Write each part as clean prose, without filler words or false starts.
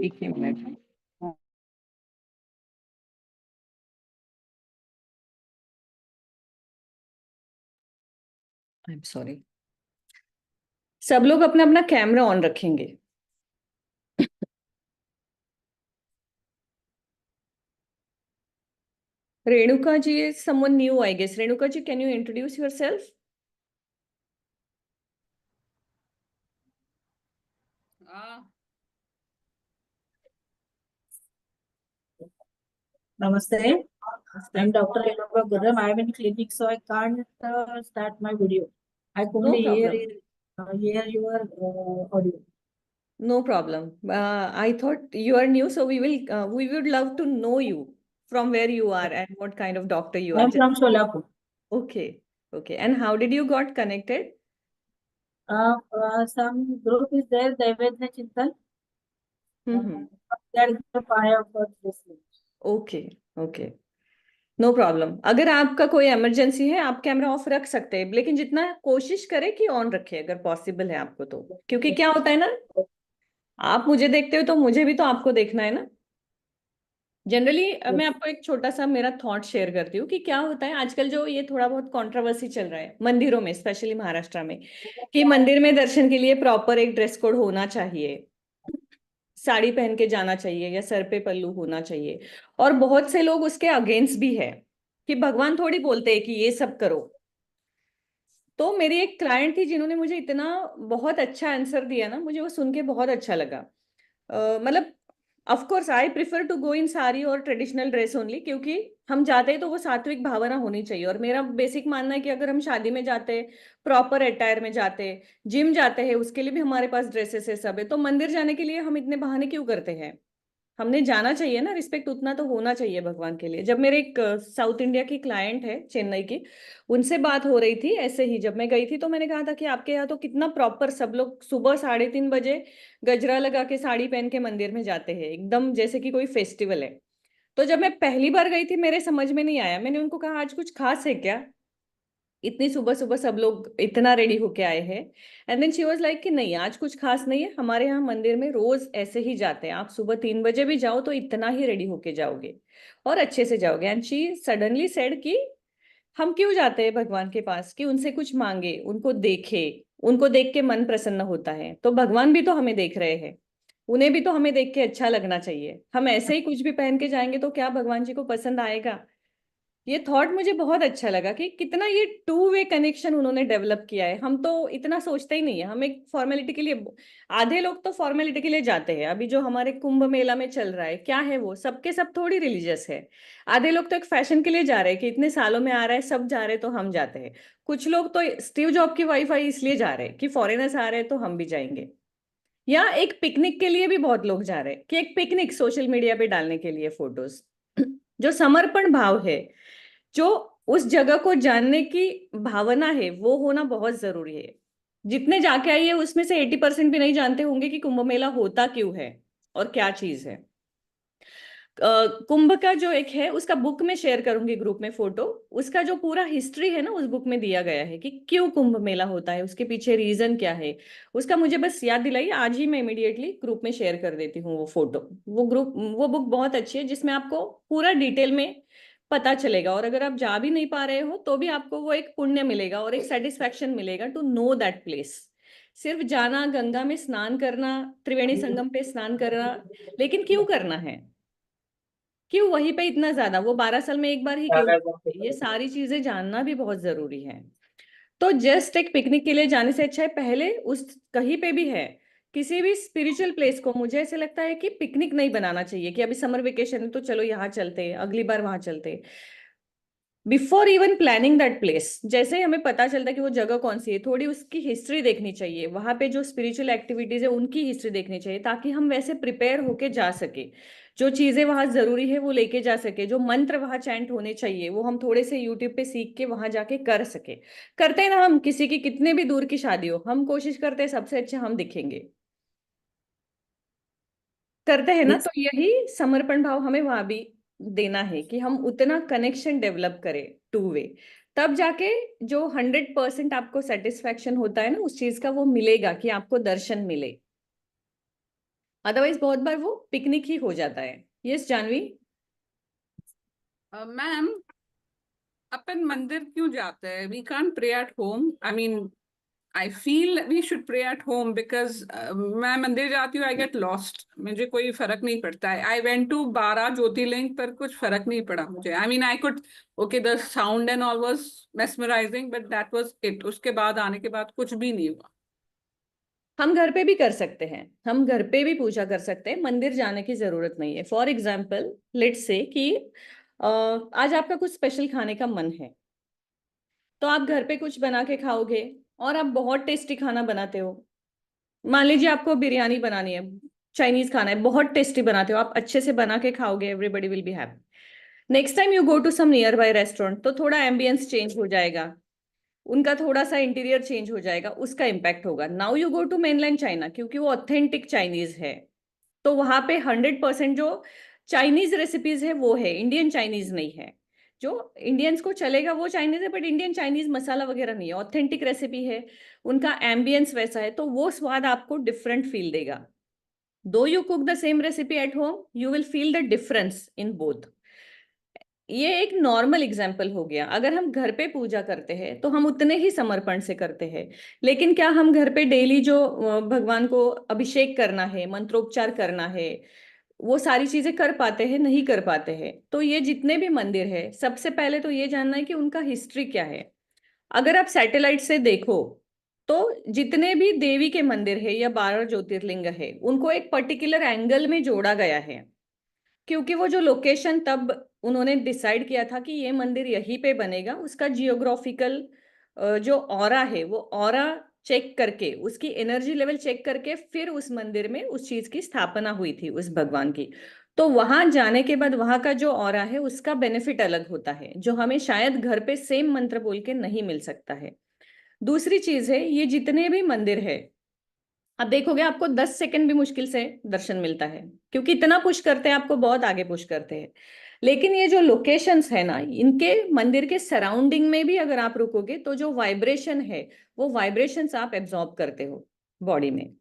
एक ही minute. I am sorry. सब लोग अपना अपना कैमरा ऑन रखेंगे। Renuka ji is someone new, I guess. Renuka ji, can you introduce yourself? Namaste. I'm Dr. Renuka Gurram. I'm in clinic, so I can't start my video. I could No only problem. hear your audio. No problem. I thought you are new, so we would love to know you from where you are and what kind of doctor you are. I'm from Solapur. Okay, okay. And how did you got connected? Some group is there, Daivedna Chintan. Mm-hmm. That is the fire for this. Okay, okay. No problem. अगर आपका कोई emergency है आप camera off रख सकते हैं, लेकिन जितना कोशिश करें कि ऑन रखें अगर पॉसिबल है आपको तो। क्योंकि क्या होता है ना, आप मुझे देखते हो तो मुझे भी तो आपको देखना है ना। जनरली मैं Yes. आपको एक छोटा सा मेरा थॉट शेयर करती हूँ कि क्या होता है आजकल जो ये थोड़ा बहुत कंट्रोवर्सी चल रहा है मंदिरों में, स्पेशली महाराष्ट्र में, कि मंदिर में दर्शन के लिए प्रॉपर एक ड्रेस कोड होना चाहिए, साड़ी पहन के जाना चाहिए या सर पे पल्लू होना चाहिए। और बहुत से लोग उसके अगेंस्ट भी है कि भगवान थोड़ी बोलते हैं कि ये सब करो। तो मेरी एक क्लाइंट थी जिन्होंने मुझे इतना बहुत अच्छा आंसर दिया ना, मुझे वो सुन के बहुत अच्छा लगा। मतलब of course I prefer to go in sari और ट्रेडिशनल ड्रेस ओनली, क्योंकि हम जाते हैं तो वो सात्विक भावना होनी चाहिए। और मेरा बेसिक मानना है कि अगर हम शादी में जाते हैं, प्रॉपर अटायर में जाते हैं, जिम जाते हैं, उसके लिए भी हमारे पास ड्रेसेस है, सब है, तो मंदिर जाने के लिए हम इतने बहाने क्यों करते हैं? हमने जाना चाहिए ना, रिस्पेक्ट उतना तो होना चाहिए भगवान के लिए। जब मेरे एक साउथ इंडिया की क्लाइंट है चेन्नई की, उनसे बात हो रही थी ऐसे ही जब मैं गई थी, तो मैंने कहा था कि आपके यहाँ तो कितना प्रॉपर सब लोग सुबह 3:30 बजे गजरा लगा के साड़ी पहन के मंदिर में जाते हैं, एकदम जैसे कि कोई फेस्टिवल है। तो जब मैं पहली बार गई थी मेरे समझ में नहीं आया, मैंने उनको कहा आज कुछ खास है क्या, इतनी सुबह सुबह सब लोग इतना रेडी होके आए हैं। And then she was like कि नहीं आज कुछ खास नहीं है, हमारे यहाँ मंदिर में रोज ऐसे ही जाते हैं, आप सुबह 3 बजे भी जाओ तो इतना ही रेडी होके जाओगे और अच्छे से जाओगे। एंड शी सडनली सेड कि हम क्यों जाते हैं भगवान के पास कि उनसे कुछ मांगे, उनको देखे, उनको देख के मन प्रसन्न होता है। तो भगवान भी तो हमें देख रहे हैं, उन्हें भी तो हमें देख के अच्छा लगना चाहिए। हम ऐसे ही कुछ भी पहन के जाएंगे तो क्या भगवान जी को पसंद आएगा? ये थॉट मुझे बहुत अच्छा लगा कि कितना ये टू वे कनेक्शन उन्होंने डेवलप किया है। हम तो इतना सोचते ही नहीं है, हम एक फॉर्मेलिटी के लिए, आधे लोग तो फॉर्मेलिटी के लिए जाते हैं। अभी जो हमारे कुंभ मेला में चल रहा है क्या है, वो सबके सब थोड़ी रिलीजियस है। आधे लोग तो एक फैशन के लिए जा रहे हैं कि इतने सालों में आ रहा है, सब जा रहे हैं तो हम जाते हैं। कुछ लोग तो स्टीव जॉब की वाईफाई इसलिए जा रहे हैं कि फॉरेनर्स आ रहे हैं तो हम भी जाएंगे। या एक पिकनिक के लिए भी बहुत लोग जा रहे हैं कि एक पिकनिक सोशल मीडिया पे डालने के लिए फोटोज। जो समर्पण भाव है, जो उस जगह को जानने की भावना है, वो होना बहुत जरूरी है। जितने जाके आइए उसमें से 80% भी नहीं जानते होंगे कि कुंभ मेला होता क्यों है और क्या चीज है। कुंभ का जो एक है उसका बुक में शेयर करूंगी ग्रुप में फोटो। उसका जो पूरा हिस्ट्री है ना उस बुक में दिया गया है कि क्यों कुंभ मेला होता है, उसके पीछे रीजन क्या है। उसका मुझे बस याद दिलाइए, आज ही मैं इमीडिएटली ग्रुप में शेयर कर देती हूँ वो फोटो। वो बुक बहुत अच्छी है जिसमें आपको पूरा डिटेल में पता चलेगा। और अगर आप जा भी नहीं पा रहे हो तो भी आपको वो एक पुण्य मिलेगा और एक सेटिस्फैक्शन मिलेगा टू नो दैट प्लेस। सिर्फ जाना, गंगा में स्नान करना, त्रिवेणी संगम पे स्नान करना, लेकिन क्यों करना है? क्यों वहीं पे इतना ज्यादा, वो 12 साल में एक बार ही क्यों? ये सारी चीजें जानना भी बहुत जरूरी है। तो जस्ट एक पिकनिक के लिए जाने से अच्छा है पहले उस, कहीं पे भी है, किसी भी स्पिरिचुअल प्लेस को मुझे ऐसे लगता है कि पिकनिक नहीं बनाना चाहिए कि अभी समर वेकेशन है तो चलो यहाँ चलते हैं, अगली बार वहां चलते हैं। Before even planning that place, जैसे ही हमें पता चलता है कि वो जगह कौन सी है, थोड़ी उसकी हिस्ट्री देखनी चाहिए, वहां पे जो स्पिरिचुअल एक्टिविटीज है उनकी हिस्ट्री देखनी चाहिए, ताकि हम वैसे प्रिपेयर होके जा सके। जो चीजें वहां जरूरी है वो लेके जा सके, जो मंत्र वहां चैंट होने चाहिए वो हम थोड़े से यूट्यूब पे सीख के वहां जाके कर सके। करते हैं ना हम, किसी की कितने भी दूर की शादी हो हम कोशिश करते हैं सबसे अच्छे हम दिखेंगे, करते हैं ना। Yes. तो यही समर्पण भाव हमें वहां भी देना है कि हम उतना कनेक्शन डेवलप करें टू वे। तब जाके जो 100% आपको सेटिस्फेक्शन होता है ना उस चीज का, वो मिलेगा कि आपको दर्शन मिले। अदरवाइज बहुत बार वो पिकनिक ही हो जाता है। यस जानवी। मैम, अपन मंदिर क्यों जाते हैं? We can't pray at home. I mean, I feel we should pray at home because मैं मंदिर जाती हूँ, आई गेट लॉस्ट, मुझे कोई फर्क नहीं पड़ता है। आई वेंट टू 12 ज्योतिर्लिंग पर कुछ फर्क नहीं पड़ा मुझे। आई mean I could, okay the sound and all was mesmerising but that was it. उसके बाद आने के बाद कुछ भी नहीं हुआ। हम घर पे भी कर सकते हैं, हम घर पे भी पूजा कर सकते हैं, मंदिर जाने की जरूरत नहीं है। फॉर एग्जाम्पल लेट्स से कि आज आपका कुछ स्पेशल खाने का मन है, तो आप घर पे कुछ बना के खाओगे और आप बहुत टेस्टी खाना बनाते हो। मान लीजिए आपको बिरयानी बनानी है, चाइनीज खाना है, बहुत टेस्टी बनाते हो, आप अच्छे से बना के खाओगे, everybody will be happy. Next time you go to some nearby restaurant, तो थोड़ा एम्बियंस चेंज हो जाएगा, उनका थोड़ा सा इंटीरियर चेंज हो जाएगा, उसका इम्पैक्ट होगा। Now you go to mainland China, क्योंकि वो ऑथेंटिक चाइनीज है, तो वहां पे 100% जो चाइनीज रेसिपीज है वो है, इंडियन चाइनीज नहीं है। जो इंडियंस को चलेगा वो चाइनीज है, बट इंडियन चाइनीज मसाला वगैरह नहीं है, ऑथेंटिक रेसिपी है, उनका एम्बियंस वैसा है, तो वो स्वाद आपको डिफरेंट फील देगा। दो you cook the same recipe at home, you will feel the difference in both. ये एक नॉर्मल एग्जाम्पल हो गया। अगर हम घर पे पूजा करते हैं तो हम उतने ही समर्पण से करते हैं, लेकिन क्या हम घर पे डेली जो भगवान को अभिषेक करना है, मंत्रोपचार करना है, वो सारी चीजें कर पाते हैं? नहीं कर पाते हैं। तो ये जितने भी मंदिर है, सबसे पहले तो ये जानना है कि उनका हिस्ट्री क्या है। अगर आप सैटेलाइट से देखो तो जितने भी देवी के मंदिर है या 12 ज्योतिर्लिंग है, उनको एक पर्टिकुलर एंगल में जोड़ा गया है, क्योंकि वो जो लोकेशन तब उन्होंने डिसाइड किया था कि ये मंदिर यहीं पे बनेगा, उसका जियोग्राफिकल जो ऑरा है, वो ऑरा चेक करके, उसकी एनर्जी लेवल चेक करके फिर उस मंदिर में उस चीज की स्थापना हुई थी, उस भगवान की। तो वहां जाने के बाद वहां का जो ऑरा है उसका बेनिफिट अलग होता है, जो हमें शायद घर पे सेम मंत्र बोल के नहीं मिल सकता है। दूसरी चीज है, ये जितने भी मंदिर है, आप देखोगे आपको 10 सेकंड भी मुश्किल से दर्शन मिलता है, क्योंकि इतना पुश करते हैं आपको, बहुत आगे पुश करते हैं। लेकिन ये जो लोकेशंस है ना, इनके मंदिर के सराउंडिंग में भी अगर आप रुकोगे तो जो वाइब्रेशन है, वो वाइब्रेशंस आप एब्जॉर्ब करते हो बॉडी में।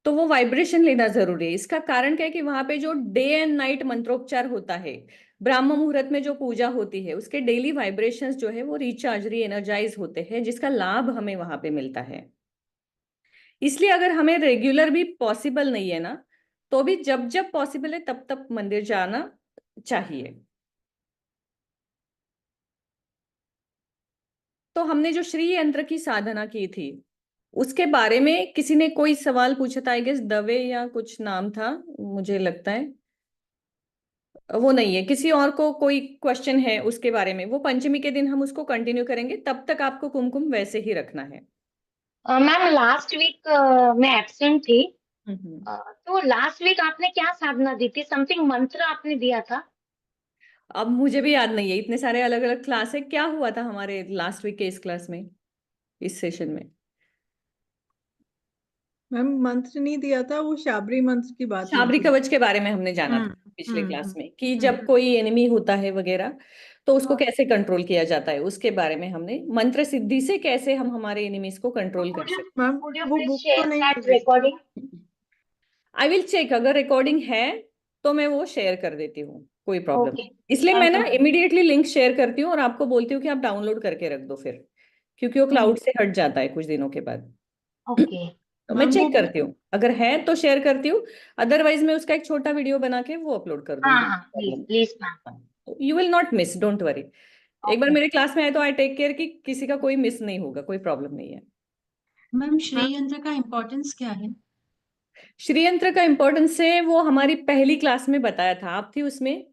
तो वो वाइब्रेशन लेना जरूरी है। इसका कारण क्या है कि वहां पे जो डे एंड नाइट मंत्रोपचार होता है, ब्राह्म मुहूर्त में जो पूजा होती है, उसके डेली वाइब्रेशंस जो है वो रिचार्ज, री एनर्जाइज होते हैं, जिसका लाभ हमें वहां पे मिलता है। इसलिए अगर हमें रेगुलर भी पॉसिबल नहीं है ना, तो भी जब जब पॉसिबल है तब तब मंदिर जाना चाहिए। तो हमने जो श्री यंत्र की साधना की थी, उसके बारे में किसी ने कोई सवाल पूछा था, आई गेस दवे या कुछ नाम था, मुझे लगता है। वो नहीं है, किसी और को कोई क्वेश्चन है उसके बारे में? वो पंचमी के दिन हम उसको कंटिन्यू करेंगे, तब तक आपको कुमकुम वैसे ही रखना है। मैम लास्ट वीक मैं एब्सेंट थी। हम्म। तो लास्ट वीक आपने क्या साधना दी थी? समथिंग मंत्र आपने दिया था। अब मुझे भी याद नहीं है, इतने सारे अलग अलग क्लास है, क्या हुआ था हमारे लास्ट वीक के इस क्लास में, इस सेशन में? मैम मंत्र नहीं दिया था, वो शाबरी मंत्र की बात हुई शाबरी थी। कवच के बारे में हमने जाना था पिछले हम्म क्लास हम्म में, कि जब कोई एनिमी होता है वगैरह, तो उसको कैसे कंट्रोल किया जाता है, उसके बारे में हमने, मंत्र सिद्धि से कैसे हम हमारे एनिमीज को कंट्रोल कर सकते मैम Would you वो please बुक तो share नहीं that मिल रही। recording? हैं। आई विल चेक, अगर रिकॉर्डिंग है तो मैं वो शेयर कर देती हूँ, कोई प्रॉब्लम Okay. नहीं। इसलिए मैं Thank ना you, ma'am. Immediately link share करती हूँ और आपको बोलती हूँ कि आप डाउनलोड करके रख दो फिर, क्योंकि वो क्लाउड से हट जाता है कुछ दिनों के बाद। Okay. तो मैं मैम वो चेक करती हूँ, अगर है तो शेयर करती हूँ, अदरवाइज मैं उसका एक छोटा वीडियो बना के वो अपलोड कर दूंगी। हाँ, please, please, ma'am. You will not miss, don't worry. एक बार Okay. मेरे क्लास में आए तो आई टेक केयर कि किसी का कोई मिस नहीं होगा, कोई प्रॉब्लम नहीं है। मैम श्री यंत्र का इम्पोर्टेंस क्या है? श्री यंत्र का इम्पोर्टेंस है, वो हमारी पहली क्लास में बताया था, आप थी उसमें।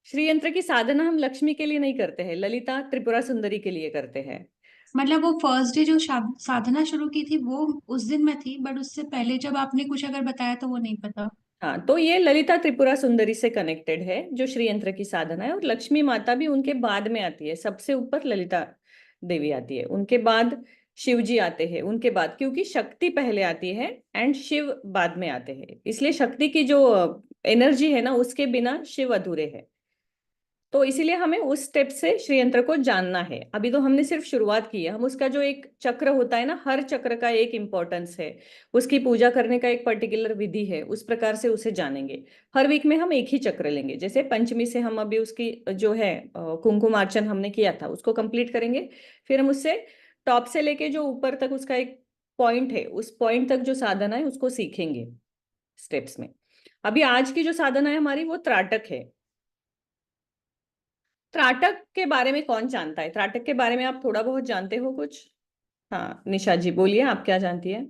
श्री यंत्र की साधना हम लक्ष्मी के लिए नहीं करते हैं, ललिता त्रिपुरा सुंदरी के लिए करते हैं। मतलब वो फर्स्ट डे जो साधना शुरू की थी वो उस दिन मैं थी, बट उससे पहले जब आपने कुछ अगर बताया तो वो नहीं पता। हाँ, तो ये ललिता त्रिपुरा सुंदरी से कनेक्टेड है जो श्री यंत्र की साधना है, और लक्ष्मी माता भी उनके बाद में आती है, सबसे ऊपर ललिता देवी आती है, उनके बाद शिव जी आते हैं, उनके बाद, क्योंकि शक्ति पहले आती है एंड शिव बाद में आते हैं, इसलिए शक्ति की जो एनर्जी है ना, उसके बिना शिव अधूरे है। तो इसीलिए हमें उस स्टेप से श्रीयंत्र को जानना है। अभी तो हमने सिर्फ शुरुआत की है, हम उसका जो एक चक्र होता है ना, हर चक्र का एक इम्पोर्टेंस है, उसकी पूजा करने का एक पर्टिकुलर विधि है, उस प्रकार से उसे जानेंगे। हर वीक में हम एक ही चक्र लेंगे। जैसे पंचमी से हम अभी उसकी जो है कुमकुमार्चन हमने किया था उसको कंप्लीट करेंगे, फिर हम उससे टॉप से लेके जो ऊपर तक उसका एक पॉइंट है, उस पॉइंट तक जो साधना है उसको सीखेंगे स्टेप्स में। अभी आज की जो साधना है हमारी वो त्राटक है। त्राटक के बारे में कौन जानता है? त्राटक के बारे में आप थोड़ा बहुत जानते हो कुछ? हाँ निशा जी बोलिए, आप क्या जानती है?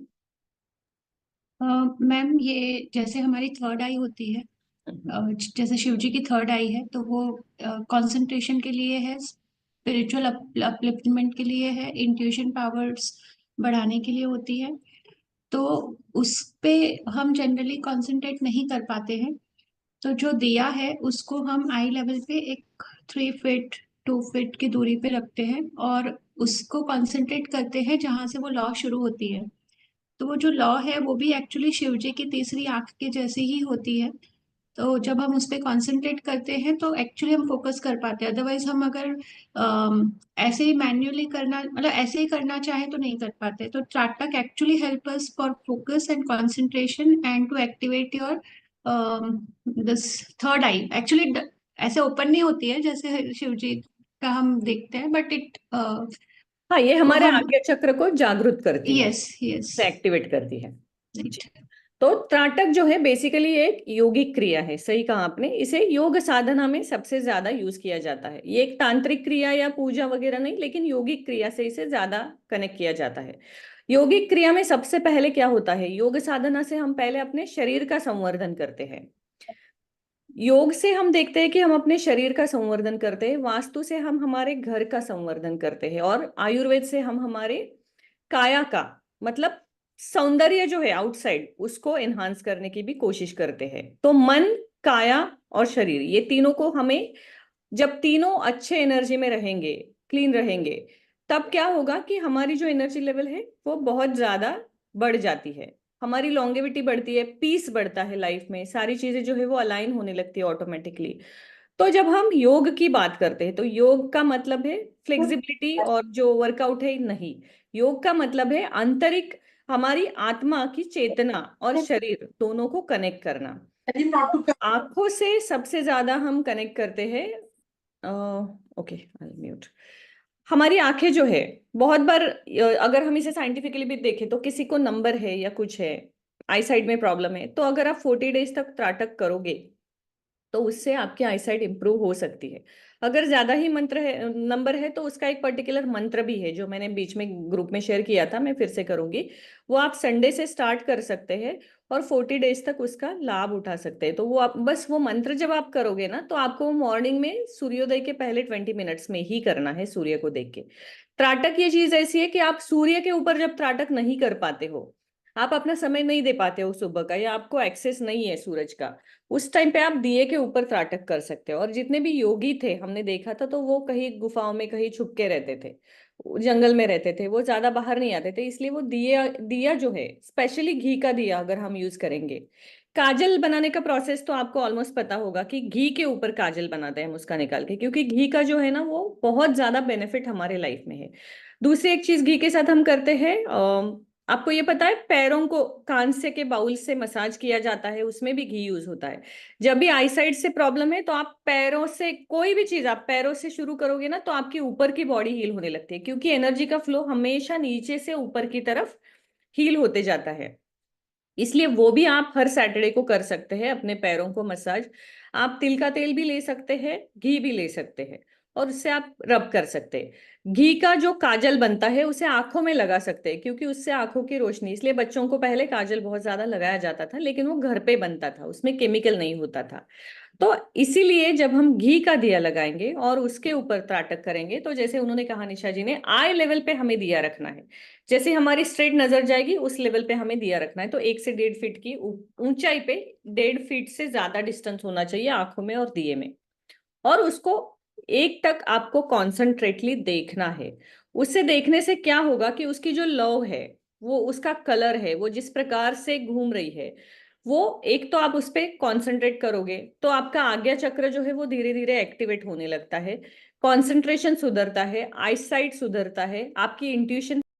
मैम, ये जैसे हमारी थर्ड आई होती है, जैसे शिव जी की थर्ड आई है, तो वो कंसंट्रेशन के लिए है, स्पिरिचुअल अपलिफ्टमेंट के लिए है, इंट्यूशन पावर्स बढ़ाने के लिए होती है। तो उस पे हम जनरली कंसंट्रेट नहीं कर पाते हैं। तो जो दिया है उसको हम आई लेवल पे एक 3 फीट 2 फीट की दूरी पे रखते हैं और उसको कंसंट्रेट करते हैं जहां से वो लॉ शुरू होती है। तो वो जो लॉ है वो भी एक्चुअली शिव जी की तीसरी आंख के जैसी ही होती है। तो जब हम उस पर कंसंट्रेट करते हैं तो एक्चुअली हम फोकस कर पाते हैं। अदरवाइज हम अगर ऐसे ही मैन्युअली करना, मतलब ऐसे ही करना चाहे तो नहीं कर पाते। तो त्राटक actually help us for focus and concentration and to activate your this third eye. Actually ऐसे ओपन नहीं होती है जैसे शिव जी का हम देखते हैं, बट इट हाँ, ये तो हमारे हम, आज्ञा चक्र को जागृत करती है, यस यस, से एक्टिवेट करती है जी। राइट। तो त्राटक जो है बेसिकली एक योगिक क्रिया है, सही कहा आपने। इसे योग साधना में सबसे ज्यादा यूज किया जाता है। ये एक तांत्रिक क्रिया या पूजा वगैरह नहीं, लेकिन योगिक क्रिया से इसे ज्यादा कनेक्ट किया जाता है। योगिक क्रिया में सबसे पहले क्या होता है, योग साधना से हम पहले अपने शरीर का संवर्धन करते हैं। योग से हम देखते हैं कि हम अपने शरीर का संवर्धन करते हैं, वास्तु से हम हमारे घर का संवर्धन करते हैं, और आयुर्वेद से हम हमारे काया का, मतलब सौंदर्य जो है आउटसाइड, उसको एनहांस करने की भी कोशिश करते हैं। तो मन, काया और शरीर, ये तीनों को हमें, जब तीनों अच्छे एनर्जी में रहेंगे, क्लीन रहेंगे, तब क्या होगा कि हमारी जो एनर्जी लेवल है वो बहुत ज्यादा बढ़ जाती है, हमारी लॉन्गेविटी बढ़ती है, पीस बढ़ता है लाइफ में, सारी चीजें जो है वो अलाइन होने लगती है ऑटोमेटिकली। तो जब हम योग की बात करते हैं तो योग का मतलब है फ्लेक्सिबिलिटी और जो वर्कआउट है, नहीं। योग का मतलब है आंतरिक, हमारी आत्मा की चेतना और शरीर दोनों को कनेक्ट करना। आंखों से सबसे ज्यादा हम कनेक्ट करते हैं। Okay, mute. हमारी आंखें जो है, बहुत बार अगर हम इसे साइंटिफिकली भी देखें तो किसी को नंबर है या कुछ है, आई साइड में प्रॉब्लम है, तो अगर आप 40 डेज तक त्राटक करोगे तो उससे आपकी आईसाइट इंप्रूव हो सकती है। अगर ज्यादा ही मंत्र है, नंबर है, तो उसका एक पर्टिकुलर मंत्र भी है जो मैंने बीच में ग्रुप में शेयर किया था, मैं फिर से करूंगी। वो आप संडे से स्टार्ट कर सकते हैं और 40 डेज तक उसका लाभ उठा सकते हैं। तो वो आप बस वो मंत्र जब आप करोगे ना, तो आपको मॉर्निंग में सूर्योदय के पहले 20 मिनट्स में ही करना है, सूर्य को देख के। त्राटक ये चीज ऐसी है कि आप सूर्य के ऊपर जब त्राटक नहीं कर पाते हो, आप अपना समय नहीं दे पाते हो सुबह का, या आपको एक्सेस नहीं है सूरज का, उस टाइम पे आप दिए के ऊपर त्राटक कर सकते हो। और जितने भी योगी थे हमने देखा था, तो वो कहीं गुफाओं में कहीं छुप के रहते थे, जंगल में रहते थे, वो ज्यादा बाहर नहीं आते थे, इसलिए वो दिया दिया जो है, स्पेशली घी का दिया अगर हम यूज करेंगे। काजल बनाने का प्रोसेस तो आपको ऑलमोस्ट पता होगा कि घी के ऊपर काजल बनाते हैं हम उसका निकाल के, क्योंकि घी का जो है ना वो बहुत ज्यादा बेनिफिट हमारे लाइफ में है। दूसरी एक चीज घी के साथ हम करते हैं, आपको ये पता है पैरों को कांसे के बाउल से मसाज किया जाता है, उसमें भी घी यूज होता है। जब भी आई साइड से प्रॉब्लम है तो आप पैरों से, कोई भी चीज आप पैरों से शुरू करोगे ना, तो आपकी ऊपर की बॉडी हील होने लगती है, क्योंकि एनर्जी का फ्लो हमेशा नीचे से ऊपर की तरफ हील होते जाता है। इसलिए वो भी आप हर सैटरडे को कर सकते हैं, अपने पैरों को मसाज। आप तिल का तेल भी ले सकते हैं, घी भी ले सकते हैं, और उससे आप रब कर सकते हैं। घी का जो काजल बनता है उसे आंखों में लगा सकते हैं, क्योंकि उससे आंखों की रोशनी, इसलिए बच्चों को पहले काजल बहुत ज्यादा लगाया जाता था, लेकिन वो घर पे बनता था, उसमें केमिकल नहीं होता था। तो इसीलिए जब हम घी का दिया लगाएंगे और उसके ऊपर त्राटक करेंगे, तो जैसे उन्होंने कहा निशा जी ने, आई लेवल पे हमें दिया रखना है। जैसे हमारी स्ट्रेट नजर जाएगी उस लेवल पे हमें दिया रखना है। तो 1 से 1.5 फीट की ऊंचाई पे, 1.5 फीट से ज्यादा डिस्टेंस होना चाहिए आंखों में और दिए में, और उसको एक टक आपको कॉन्सेंट्रेटली देखना है। उससे देखने से क्या होगा कि उसकी जो लौ है, वो उसका कलर है, वो जिस प्रकार से घूम रही है, वो एक तो आप उस पर कॉन्सेंट्रेट करोगे तो आपका आज्ञा चक्र जो है वो धीरे धीरे एक्टिवेट होने लगता है, कॉन्सेंट्रेशन सुधरता है, आई साइट सुधरता है, आपकी इंट्यूशन